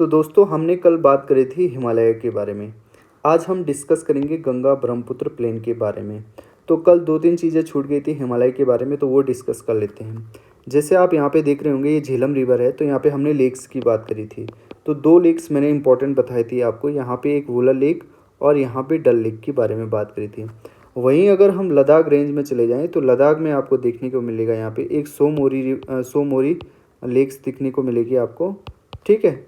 तो दोस्तों हमने कल बात करी थी हिमालय के बारे में। आज हम डिस्कस करेंगे गंगा ब्रह्मपुत्र प्लेन के बारे में। तो कल 2-3 चीज़ें छूट गई थी हिमालय के बारे में, तो वो डिस्कस कर लेते हैं। जैसे आप यहाँ पे देख रहे होंगे, ये झेलम रिवर है, तो यहाँ पे हमने लेक्स की बात करी थी। तो 2 लेक्स मैंने इंपॉर्टेंट बताई थी आपको, यहाँ पे एक वुलर लेक और यहाँ पे डल लेक के बारे में बात करी थी। वहीं अगर हम लद्दाख रेंज में चले जाएँ तो लद्दाख में आपको देखने को मिलेगा यहाँ पे एक सोमोरी लेक्स दिखने को मिलेगी आपको, ठीक है।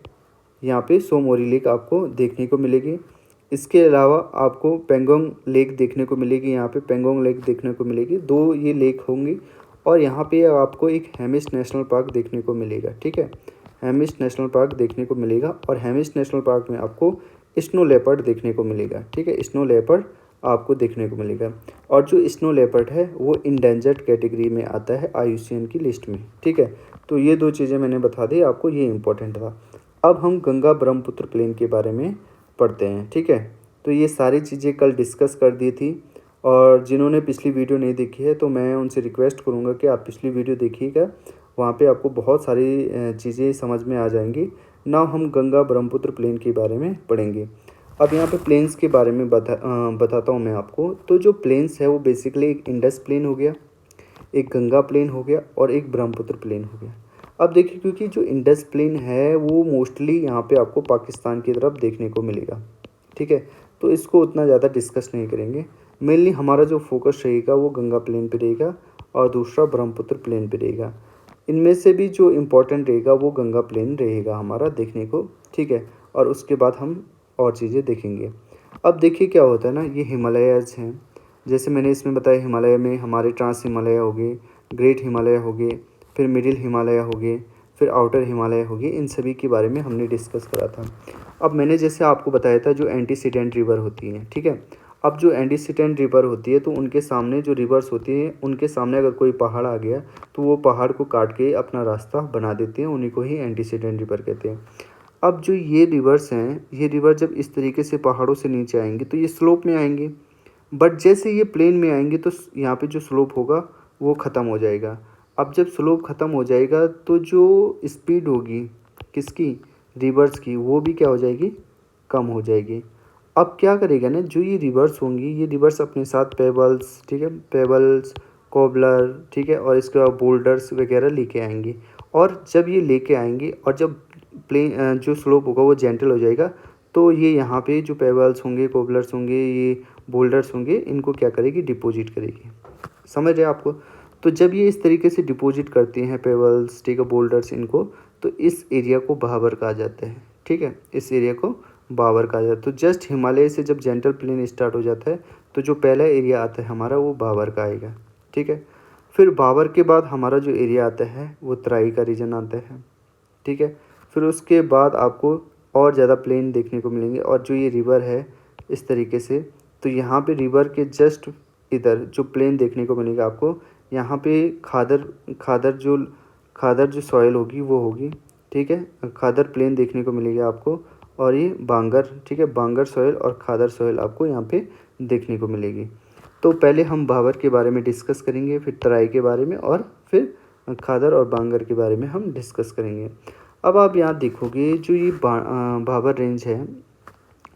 यहाँ पे सोमोरी लेक आपको देखने को मिलेगी। इसके अलावा आपको पेंगोंग लेक देखने को मिलेगी, यहाँ पे पेंगोंग लेक देखने को मिलेगी। 2 ये लेक होंगी और यहाँ पे आपको एक हेमिस नेशनल पार्क देखने को मिलेगा, ठीक है। हेमिस नेशनल पार्क देखने को मिलेगा और हेमिस नेशनल पार्क में आपको स्नो लेपर्ड देखने को मिलेगा, ठीक है। स्नो लेपर्ड आपको देखने को मिलेगा और जो स्नो लेपर्ड है वो इंडेंजर्ड कैटेगरी में आता है IUCN की लिस्ट में, ठीक है। तो ये 2 चीज़ें मैंने बता दी आपको, ये इंपॉर्टेंट था। अब हम गंगा ब्रह्मपुत्र प्लेन के बारे में पढ़ते हैं, ठीक है। तो ये सारी चीज़ें कल डिस्कस कर दी थी और जिन्होंने पिछली वीडियो नहीं देखी है तो मैं उनसे रिक्वेस्ट करूँगा कि आप पिछली वीडियो देखिएगा। वहाँ पे आपको बहुत सारी चीज़ें समझ में आ जाएंगी। नाउ हम गंगा ब्रह्मपुत्र प्लेन के बारे में पढ़ेंगे। अब यहाँ पे प्लेन्स के बारे में बताता हूँ मैं आपको। तो जो प्लेन्स है वो बेसिकली एक इंडस प्लेन हो गया, एक गंगा प्लेन हो गया और एक ब्रह्मपुत्र प्लेन हो गया। अब देखिए, क्योंकि जो इंडस प्लेन है वो मोस्टली यहाँ पे आपको पाकिस्तान की तरफ देखने को मिलेगा, ठीक है। तो इसको उतना ज़्यादा डिस्कस नहीं करेंगे। मेनली हमारा जो फोकस रहेगा वो गंगा प्लेन पे रहेगा और दूसरा ब्रह्मपुत्र प्लेन पे रहेगा। इनमें से भी जो इम्पोर्टेंट रहेगा वो गंगा प्लेन रहेगा हमारा देखने को, ठीक है। और उसके बाद हम और चीज़ें देखेंगे। अब देखिए क्या होता है ना, ये हिमालयज हैं। जैसे मैंने इसमें बताया, हिमालय में हमारे ट्रांस हिमालय हो गए, ग्रेट हिमालय हो गए, फिर मिडिल हिमालय हो गए, फिर आउटर हिमालय हो गए। इन सभी के बारे में हमने डिस्कस करा था। अब मैंने जैसे आपको बताया था जो एंटीसीडेंट रिवर होती हैं, ठीक है। अब जो एंटीसीडेंट रिवर होती है तो उनके सामने जो रिवर्स होती हैं, उनके सामने अगर कोई पहाड़ आ गया तो वो पहाड़ को काट के अपना रास्ता बना देते हैं, उन्हीं को ही एंटीसीडेंट रिवर कहते हैं। अब जो ये रिवर्स हैं, ये रिवर जब इस तरीके से पहाड़ों से नीचे आएंगे तो ये स्लोप में आएंगे, बट जैसे ये प्लेन में आएंगे तो यहाँ पे जो स्लोप होगा वो ख़त्म हो जाएगा। अब जब स्लोप ख़त्म हो जाएगा तो जो स्पीड होगी किसकी, रिवर्स की, वो भी क्या हो जाएगी, कम हो जाएगी। अब क्या करेगा ना, जो ये रिवर्स होंगी, ये रिवर्स अपने साथ पेबल्स, ठीक है, पेबल्स, कोबलर, ठीक है, और इसके बाद बोल्डर्स वगैरह लेके आएंगे। और जब ये लेके आएंगे और जब प्लेन जो स्लोप होगा वो जेंटल हो जाएगा, तो ये यहाँ पे जो पेबल्स होंगे, कोबलर्स होंगे, ये बोल्डर्स होंगे, इनको क्या करेगी, डिपॉजिट करेगी। समझ रहे आपको। तो जब ये इस तरीके से डिपॉजिट करती हैं पेबल्स, ठीक है, बोल्डर्स इनको, तो इस एरिया को बाबर कहा जाता है, ठीक है। इस एरिया को बाबर कहा जाता है। तो जस्ट हिमालय से जब जेंटल प्लेन स्टार्ट हो जाता है तो जो पहला एरिया आता है हमारा वो बाबर का आएगा, ठीक है। फिर बाबर के बाद हमारा जो एरिया आता है वो तराई का रीजन आता है, ठीक है। फिर उसके बाद आपको और ज़्यादा प्लेन देखने को मिलेंगे। और जो ये रिवर है इस तरीके से, तो यहाँ पे रिवर के जस्ट इधर जो प्लेन देखने को मिलेगा आपको, यहाँ पे खादर जो सॉइल होगी वो होगी, ठीक है। खादर प्लेन देखने को मिलेगा आपको और ये बांगर, ठीक है, बांगर सॉइल और खादर सॉइल आपको यहाँ पे देखने को मिलेगी। तो पहले हम बाबर के बारे में डिस्कस करेंगे, फिर तराई के बारे में, और फिर खादर और बांगर के बारे में हम डिस्कस करेंगे। अब आप यहाँ देखोगे जो ये बाबर रेंज है,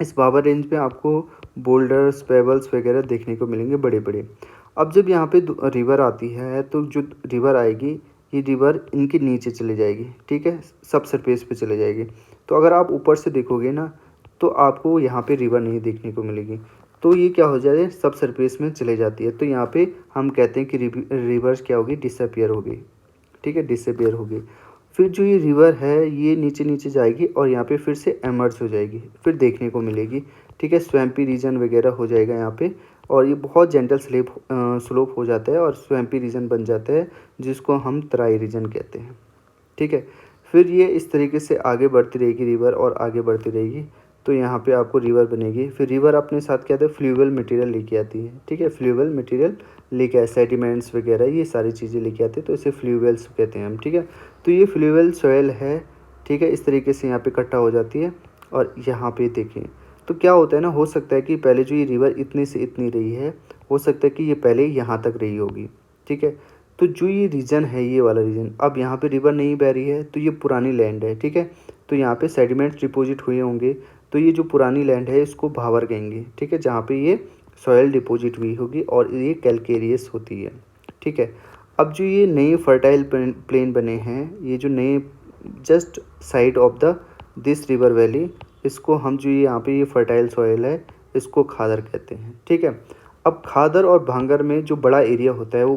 इस बाबर रेंज में आपको बोल्डर्स, पेबल्स वगैरह देखने को मिलेंगे बड़े बड़े। अब जब यहाँ पे रिवर आती है तो जो रिवर आएगी, ये रिवर इनके नीचे चले जाएगी, ठीक है, सब सरफेस पे चले जाएगी। तो अगर आप ऊपर से देखोगे ना तो आपको यहाँ पे रिवर नहीं देखने को मिलेगी। तो ये क्या हो जाए, सब सरफेस में चले जाती है। तो यहाँ पे हम कहते हैं कि रिवर्स क्या होगी, डिसअपियर होगी, ठीक है, डिसअपियर होगी। फिर जो ये रिवर है ये नीचे नीचे जाएगी और यहाँ पे फिर से एमर्ज हो जाएगी, फिर देखने को मिलेगी, ठीक है। स्वैम्पी रीजन वगैरह हो जाएगा यहाँ पे और ये बहुत जेंटल स्लोप हो जाता है और स्वैम्पी रीजन बन जाता है, जिसको हम तराई रीजन कहते हैं, ठीक है। फिर ये इस तरीके से आगे बढ़ती रहेगी रिवर और आगे बढ़ती रहेगी, तो यहाँ पे आपको रिवर बनेगी। फिर रिवर अपने साथ क्या आता है, फ्लूवियल मटेरियल लेके आती है, ठीक है, फ्लूवियल मटेरियल लेके आए, सेडिमेंट्स वगैरह ये सारी चीज़ें लेके आते हैं, तो इसे फ्लूवियल्स कहते हैं हम, ठीक है। तो ये फ्लूवियल सॉइल है, ठीक है, इस तरीके से यहाँ पे इकट्ठा हो जाती है। और यहाँ पे देखें तो क्या होता है ना, हो सकता है कि पहले जो ये रिवर इतने से इतनी रही है, हो सकता है कि ये पहले यहाँ तक रही होगी, ठीक है। तो जो ये रीजन है, ये वाला रीजन, अब यहाँ पे रिवर नहीं बह रही है तो ये पुरानी लैंड है, ठीक है। तो यहाँ पे सेडिमेंट्स डिपॉजिट हुए होंगे, तो ये जो पुरानी लैंड है इसको भावर कहेंगे, ठीक है, जहाँ पे ये सॉयल डिपॉजिट हुई होगी और ये कैलकेरियस होती है, ठीक है। अब जो ये नए फर्टाइल प्लेन बने हैं, ये जो नए just side of the this river valley, इसको हम जो यहाँ पे ये फर्टाइल सॉयल है इसको खादर कहते हैं, ठीक है। अब खादर और भांगर में जो बड़ा एरिया होता है वो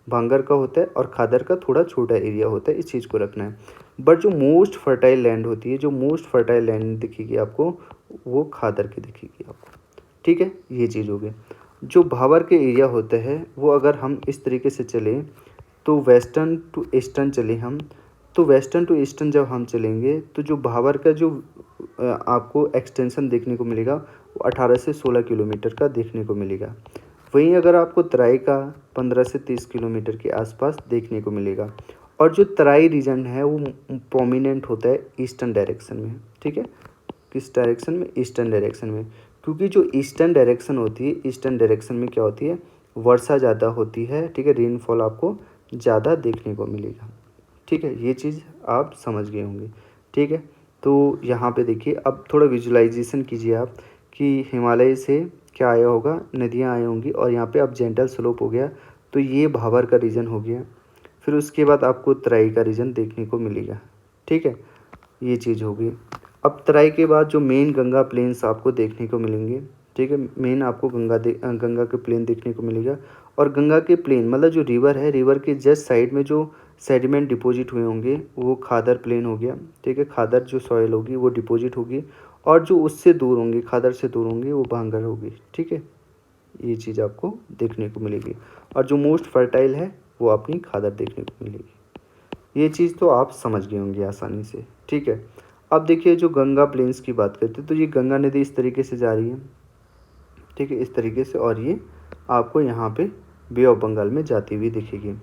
भांगर का होता है और खादर का थोड़ा छोटा एरिया होता है, इस चीज़ को रखना है। बट जो मोस्ट फर्टाइल लैंड होती है, जो मोस्ट फर्टाइल लैंड दिखेगी आपको, वो खादर की दिखेगी आपको, ठीक है। ये चीज़ हो गई। जो भावर के एरिया होते हैं वो अगर हम इस तरीके से चलें तो वेस्टर्न टू ईस्टर्न चले हम, तो वेस्टर्न टू ईस्टर्न जब हम चलेंगे तो जो भावर का जो आपको एक्सटेंशन देखने को मिलेगा वो 18 से 16 किलोमीटर का देखने को मिलेगा। वहीं अगर आपको तराई का 15 से 30 किलोमीटर के आसपास देखने को मिलेगा। और जो तराई रीजन है वो प्रोमिनेंट होता है ईस्टर्न डायरेक्शन में, ठीक है। किस डायरेक्शन में? ईस्टर्न डायरेक्शन में। क्योंकि जो ईस्टर्न डायरेक्शन होती है, ईस्टर्न डायरेक्शन में क्या होती है, वर्षा ज़्यादा होती है, ठीक है, रेनफॉल आपको ज़्यादा देखने को मिलेगा, ठीक है। ये चीज़ आप समझ गए होंगे, ठीक है। तो यहाँ पे देखिए, अब थोड़ा विजुलाइजेशन कीजिए आप कि हिमालय से क्या आया होगा, नदियाँ आई होंगी और यहाँ पे अब जेंटल स्लोप हो गया, तो ये भावर का रीजन हो गया। फिर उसके बाद आपको तराई का रीजन देखने को मिलेगा, ठीक है। ये चीज़ होगी। अब तराई के बाद जो मेन गंगा प्लेन्स आपको देखने को मिलेंगे, ठीक है, मेन आपको गंगा के प्लेन देखने को मिलेगा। और गंगा के प्लेन मतलब जो रिवर है, रिवर के जस्ट साइड में जो सेडिमेंट डिपॉजिट हुए होंगे वो खादर प्लेन हो गया, ठीक है। खादर जो सॉइल होगी वो डिपॉजिट होगी और जो उससे दूर होंगे, खादर से दूर होंगे, वो भांगर होगी, ठीक है। ये चीज़ आपको देखने को मिलेगी और जो मोस्ट फर्टाइल है वो अपनी खादर देखने को मिलेगी। ये चीज़ तो आप समझ गए होंगे आसानी से, ठीक है। अब देखिए, जो गंगा प्लेन्स की बात करते हैं तो ये गंगा नदी इस तरीके से जा रही है, ठीक है, इस तरीके से, और ये आपको यहाँ पे बे ऑफ बंगाल में जाती हुई दिखेगी।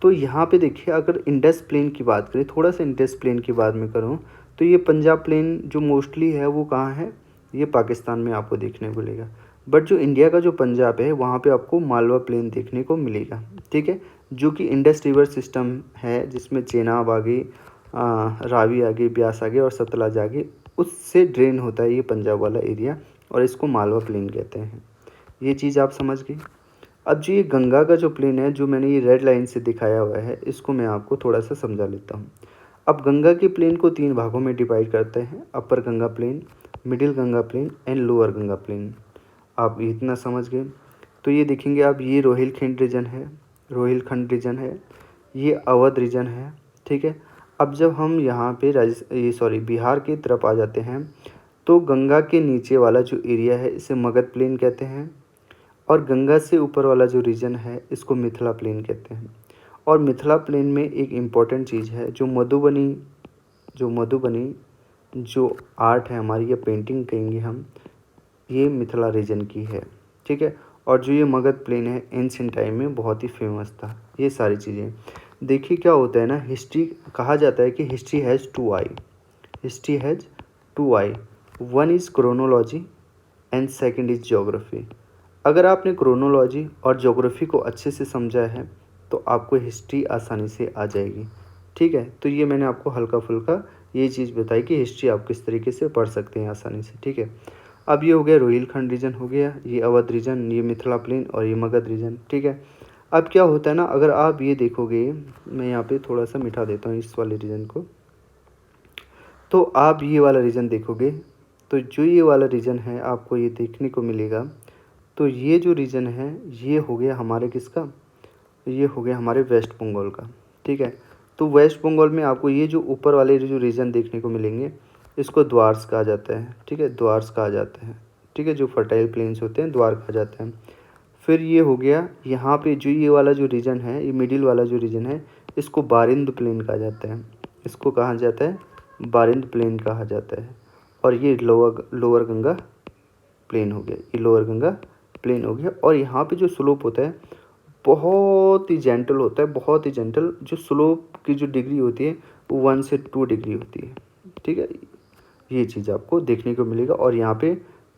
तो यहाँ पे देखिए, अगर इंडस प्लेन की बात करें, थोड़ा सा इंडस प्लेन की बात में करूँ, तो ये पंजाब प्लेन जो मोस्टली है वो कहाँ है, ये पाकिस्तान में आपको देखने को मिलेगा। बट जो इंडिया का जो पंजाब है वहाँ पे आपको मालवा प्लेन देखने को मिलेगा, ठीक है, जो कि इंडस रिवर सिस्टम है, जिसमें चेनाब आ गई, रावी आ गई, ब्यास आ गई और सतलज आ गई, उससे ड्रेन होता है ये पंजाब वाला एरिया और इसको मालवा प्लेन कहते हैं। ये चीज़ आप समझ गए। अब जो ये गंगा का जो प्लेन है, जो मैंने ये रेड लाइन से दिखाया हुआ है, इसको मैं आपको थोड़ा सा समझा लेता हूँ। अब गंगा के प्लेन को 3 भागों में डिवाइड करते हैं, upper Ganga plain, middle Ganga plain and lower Ganga plain. आप इतना समझ गए। तो ये देखेंगे आप, ये रोहिलखंड रीजन है, रोहिलखंड रीजन है, ये अवध रीजन है, ठीक है। अब जब हम यहाँ पे बिहार की तरफ आ जाते हैं तो गंगा के नीचे वाला जो एरिया है इसे मगध प्लेन कहते हैं और गंगा से ऊपर वाला जो रीजन है इसको मिथिला प्लेन कहते हैं। और मिथिला प्लेन में एक इम्पॉर्टेंट चीज़ है, जो मधुबनी जो आर्ट है हमारी, या पेंटिंग कहेंगे हम, ये मिथिला रीजन की है, ठीक है। और जो ये मगध प्लेन है एंशिएंट टाइम में बहुत ही फेमस था। ये सारी चीज़ें देखिए, क्या होता है ना, हिस्ट्री कहा जाता है कि history has 2 I, history has 2 I, one is chronology and second is geography. अगर आपने क्रोनोलॉजी और ज्योग्राफी को अच्छे से समझा है तो आपको हिस्ट्री आसानी से आ जाएगी, ठीक है। तो ये मैंने आपको हल्का फुल्का ये चीज़ बताई कि हिस्ट्री आप किस तरीके से पढ़ सकते हैं आसानी से, ठीक है। अब ये हो गया रोहिलखंड रीजन हो गया, ये अवध रीजन, ये मिथिला प्लेन और ये मगध रीजन, ठीक है। अब क्या होता है ना, अगर आप ये देखोगे, मैं यहाँ पे थोड़ा सा मिटा देता हूँ इस वाले रीजन को, तो आप ये वाला रीजन देखोगे तो जो ये वाला रीजन है आपको ये देखने को मिलेगा। तो ये जो रीजन है ये हो गया हमारे किसका, ये हो गया हमारे वेस्ट बंगाल का, ठीक है। तो वेस्ट बंगाल में आपको ये जो ऊपर वाले जो रीजन देखने को मिलेंगे इसको द्वार्स कहा जाता है, ठीक है, द्वार्स कहा जाता है, ठीक है। जो फर्टाइल प्लेन्स होते हैं द्वार कहा जाता है। फिर ये हो गया यहाँ पे जो ये वाला जो रीजन है, ये मिडिल वाला जो रीजन है, इसको बारिंद प्लेन कहा जाता है, इसको कहा जाता है बारिंद प्लेन कहा जाता है। और ये लोअर गंगा प्लेन हो गया, ये लोअर गंगा प्लेन हो गया। और यहाँ पे जो स्लोप होता है बहुत ही जेंटल होता है, बहुत ही जेंटल। जो स्लोप की जो डिग्री होती है वो 1 से 2 डिग्री होती है, ठीक है। ये चीज़ आपको देखने को मिलेगा। और यहाँ पे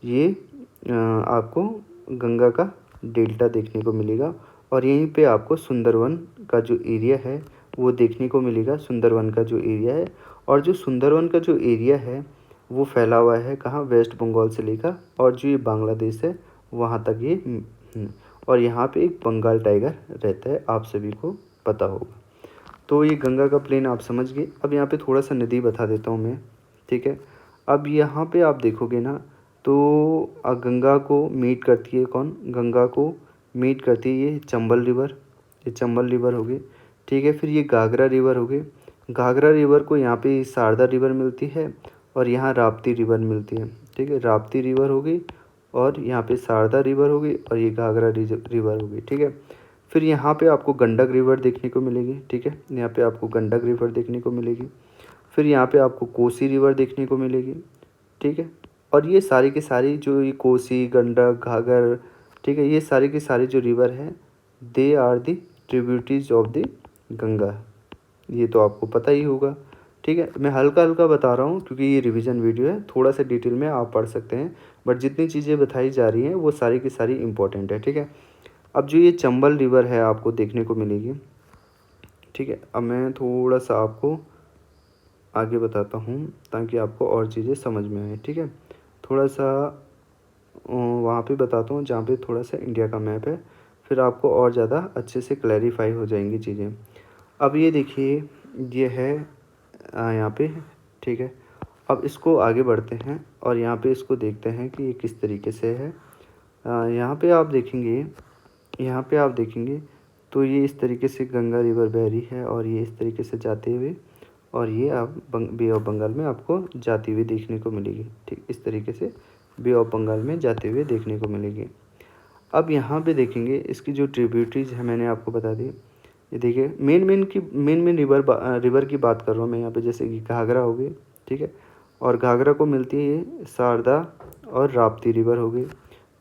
ये आपको गंगा का डेल्टा देखने को मिलेगा और यहीं पे आपको सुंदरवन का जो एरिया है वो देखने को मिलेगा, सुंदरवन का जो एरिया है। और जो सुंदरवन का जो एरिया है वो फैला हुआ है कहाँ, वेस्ट बंगाल से लेकर और जो ये बांग्लादेश है वहाँ तक ये और यहाँ पे एक बंगाल टाइगर रहता है, आप सभी को पता होगा। तो ये गंगा का प्लेन आप समझ गए। अब यहाँ पे थोड़ा सा नदी बता देता हूँ मैं, ठीक है। अब यहाँ पे आप देखोगे ना तो गंगा को मीट करती है कौन, गंगा को मीट करती है ये चंबल रिवर, ये चंबल रिवर हो गई, ठीक है। फिर ये घाघरा रिवर हो गई, घाघरा रिवर को यहाँ पे शारदा रिवर मिलती है और यहाँ राप्ती रिवर मिलती है, ठीक है। राप्ती रिवर हो गई और यहाँ पे शारदा रिवर हो गई और ये घाघरा रिवर हो गई, ठीक है। फिर यहाँ पे आपको गंडक रिवर देखने को मिलेगी, ठीक है। यहाँ पे आपको गंडक रिवर देखने को मिलेगी। फिर यहाँ पे आपको कोसी रिवर देखने को मिलेगी, ठीक है। और ये सारी की सारी जो ये कोसी, गंडक, घाघर, ठीक है, ये सारी की सारी जो रिवर है they are the tributaries of the Ganga, ये तो आपको पता ही होगा, ठीक है। मैं हल्का हल्का बता रहा हूँ क्योंकि ये रिवीजन वीडियो है, थोड़ा सा डिटेल में आप पढ़ सकते हैं, बट जितनी चीज़ें बताई जा रही हैं वो सारी की सारी इम्पोर्टेंट है, ठीक है। अब जो ये चंबल रिवर है आपको देखने को मिलेगी, ठीक है। अब मैं थोड़ा सा आपको आगे बताता हूँ ताकि आपको और चीज़ें समझ में आए, ठीक है। थोड़ा सा वहाँ पे बताता हूँ जहाँ पे थोड़ा सा इंडिया का मैप है, फिर आपको और ज़्यादा अच्छे से क्लैरिफाई हो जाएंगी चीज़ें। अब ये देखिए ये है यहाँ पे, ठीक है। अब इसको आगे बढ़ते हैं और यहाँ पे इसको देखते हैं कि ये किस तरीके से है। यहाँ पे आप देखेंगे, यहाँ पे आप देखेंगे तो ये इस तरीके से गंगा रिवर बह रही है और ये इस तरीके से जाते हुए और ये आप बे ऑफ बंगाल में आपको जाती हुई देखने को मिलेगी, ठीक, इस तरीके से बे ऑफ बंगाल में जाते हुए देखने को मिलेगी। अब यहाँ पे देखेंगे इसकी जो ट्रिब्यूटरीज है मैंने आपको बता दी, ये देखिए मेन रिवर की बात कर रहा हूँ मैं यहाँ पे, जैसे कि घाघरा हो गई, ठीक है। और घाघरा को मिलती है शारदा और राप्ती रिवर हो गई,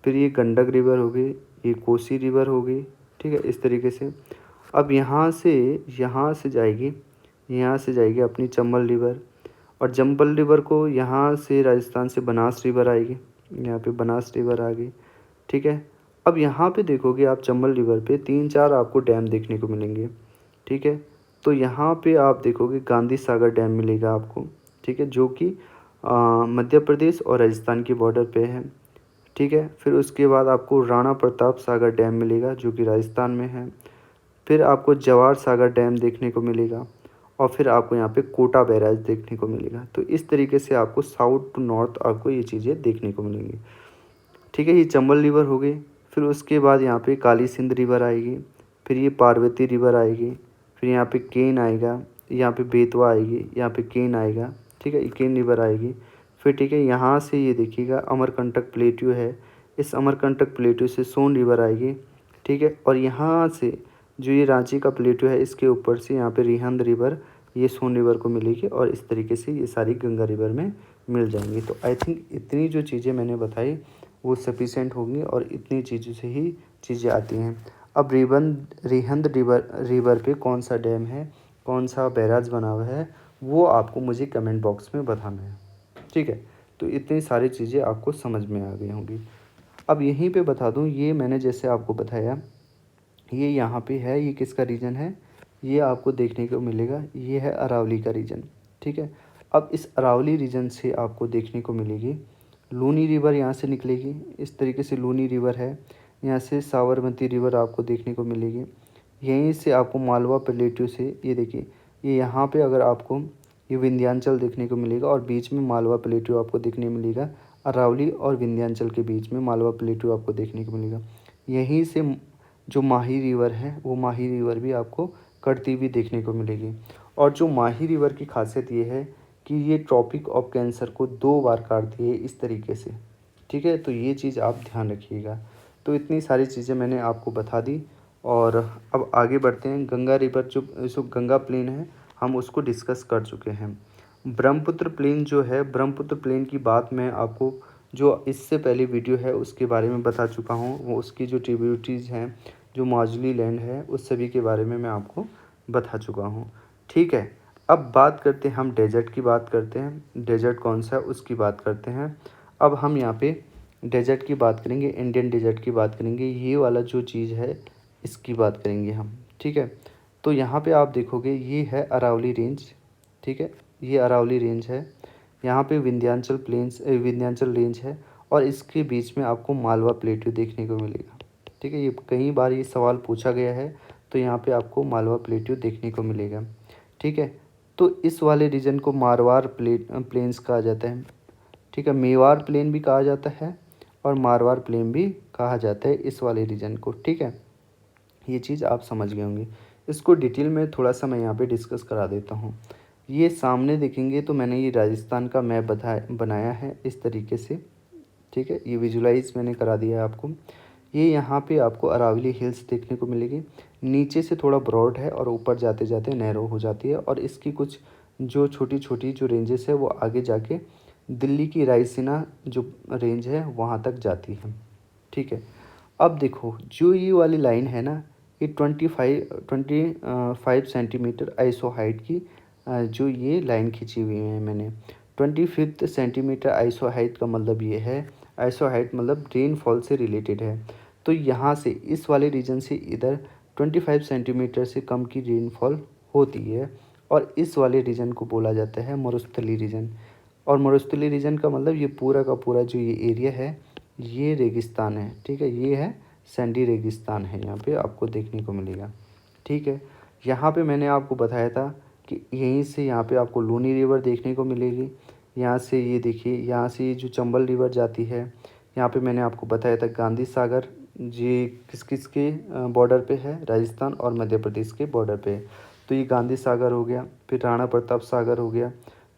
फिर ये गंडक रिवर हो गई, ये कोसी रिवर हो गई, ठीक है, इस तरीके से। अब यहाँ से जाएगी अपनी चंबल रिवर और चंबल रिवर को यहाँ से राजस्थान से बनास रिवर आएगी, यहाँ पे बनास रिवर आ गई, ठीक है। अब यहाँ पे देखोगे आप चंबल रिवर पे 3-4 आपको डैम देखने को मिलेंगे, ठीक है। तो यहाँ पे आप देखोगे गांधी सागर डैम मिलेगा आपको, ठीक है, जो कि मध्य प्रदेश और राजस्थान की बॉर्डर पे है, ठीक है। फिर उसके बाद आपको राणा प्रताप सागर डैम मिलेगा जो कि राजस्थान में है। फिर आपको जवाहर सागर डैम देखने को मिलेगा और फिर आपको यहाँ पे कोटा बैराज देखने को मिलेगा। तो इस तरीके से आपको साउथ टू नॉर्थ आपको ये चीज़ें देखने को मिलेंगी, ठीक है। ये चंबल रिवर हो गई। फिर उसके बाद यहाँ पे काली सिंध रिवर आएगी, फिर ये पार्वती रिवर आएगी, फिर यहाँ पे केन आएगा, यहाँ पे बेतवा आएगी, यहाँ पे केन आएगा, ठीक है, ये केन रिवर आएगी। फिर ठीक है यहाँ से ये देखिएगा अमरकंटक प्लेट्यू है, इस अमरकंटक प्लेट्यू से सोन रिवर आएगी, ठीक है। और यहाँ से जो ये रांची का प्लेट्यू है इसके ऊपर से यहाँ पे रिहंद रिवर ये सोन रिवर को मिलेगी और इस तरीके से ये सारी गंगा रिवर में मिल जाएंगी। तो आई थिंक इतनी जो चीज़ें मैंने बताई वो सफिशेंट होंगी और इतनी चीज़ों से ही चीज़ें आती हैं। अब रिहंद रिवर पे कौन सा डैम है, कौन सा बैराज बना हुआ है, वो आपको मुझे कमेंट बॉक्स में बताना है, ठीक है। तो इतनी सारी चीज़ें आपको समझ में आ गई होंगी। अब यहीं पे बता दूं, ये मैंने जैसे आपको बताया ये यहाँ पे है, ये किसका रीजन है, ये आपको देखने को मिलेगा, ये है अरावली का रीजन, ठीक है। अब इस अरावली रीजन से आपको देखने को मिलेगी लूनी रिवर, यहाँ से निकलेगी, इस तरीके से लूनी रिवर है। यहाँ से साबरमती रिवर आपको देखने को मिलेगी। यहीं से आपको मालवा प्लेट्यू से ये देखिए ये यहाँ पे अगर आपको ये विंध्याचल देखने को मिलेगा और बीच में मालवा प्लेट्यू आपको देखने मिलेगा। अरावली और विंध्याचल के बीच में मालवा प्लेट्यू आपको देखने को मिलेगा। यहीं से जो माही रिवर है वो माही रिवर भी आपको कटती हुई देखने को मिलेगी। और जो माही रिवर की खासियत ये है कि ये ट्रॉपिक ऑफ कैंसर को 2 बार काटती है इस तरीके से, ठीक है। तो ये चीज़ आप ध्यान रखिएगा। तो इतनी सारी चीज़ें मैंने आपको बता दी और अब आगे बढ़ते हैं। गंगा रिवर जो गंगा प्लेन है हम उसको डिस्कस कर चुके हैं। ब्रह्मपुत्र प्लेन जो है, ब्रह्मपुत्र प्लेन की बात मैं आपको जो इससे पहले वीडियो है उसके बारे में बता चुका हूँ। वो उसकी जो ट्रिब्यूटरीज हैं, जो माजुली लैंड है, उस सभी के बारे में मैं आपको बता चुका हूँ, ठीक है। अब बात करते हैं, हम डेजर्ट की बात करते हैं। डेजर्ट कौन सा है उसकी बात करते हैं। अब हम यहाँ पे डेजर्ट की बात करेंगे, इंडियन डेजर्ट की बात करेंगे, ये वाला जो चीज़ है इसकी बात करेंगे हम, ठीक है। तो यहाँ पे आप देखोगे ये है अरावली रेंज, ठीक है, ये अरावली रेंज है, यहाँ पे विंध्याचल रेंज है और इसके बीच में आपको मालवा प्लेट्यू देखने को मिलेगा। ठीक है, ये कई बार ये सवाल पूछा गया है, तो यहाँ पे आपको मालवा प्लेट्यू देखने को मिलेगा। ठीक है, तो इस वाले रीजन को मारवाड़ प्लेन्स कहा जाता है। ठीक है, मेवाड़ प्लेन भी कहा जाता है और मारवाड़ प्लेन भी कहा जाता है इस वाले रीजन को। ठीक है, ये चीज़ आप समझ गए होंगे। इसको डिटेल में थोड़ा सा मैं यहाँ पे डिस्कस करा देता हूँ। ये सामने देखेंगे तो मैंने ये राजस्थान का मैप बनाया है इस तरीके से। ठीक है, ये विजुलाइज मैंने करा दिया है आपको। ये यहाँ पे आपको अरावली हिल्स देखने को मिलेगी। नीचे से थोड़ा ब्रॉड है और ऊपर जाते जाते नैरो हो जाती है, और इसकी कुछ जो छोटी छोटी जो रेंजेस है वो आगे जाके दिल्ली की रायसीना जो रेंज है वहाँ तक जाती है। ठीक है, अब देखो जो ये वाली लाइन है ना, ये 25 सेंटीमीटर आइसो हाइट की जो ये लाइन खींची हुई है मैंने। 25 सेंटीमीटर आइसो हाइट का मतलब ये है, आइसो हाइट मतलब रेनफॉल से रिलेटेड है। तो यहाँ से इस वाले रीजन से इधर 25 सेंटीमीटर से कम की रेनफॉल होती है, और इस वाले रीजन को बोला जाता है मरुस्थली रीजन। और मरुस्थली रीजन का मतलब ये पूरा का पूरा जो ये एरिया है ये रेगिस्तान है। ठीक है, ये है सैंडी रेगिस्तान है, यहाँ पे आपको देखने को मिलेगा। ठीक है, यहाँ पे मैंने आपको बताया था कि यहीं से यहाँ पे आपको लूनी रिवर देखने को मिलेगी। यहाँ से ये देखिए, यहाँ से ये जो चंबल रिवर जाती है, यहाँ पे मैंने आपको बताया था गांधी सागर, ये किस किस के बॉर्डर पे है, राजस्थान और मध्य प्रदेश के बॉर्डर पे है। तो ये गांधी सागर हो गया, फिर राणा प्रताप सागर हो गया,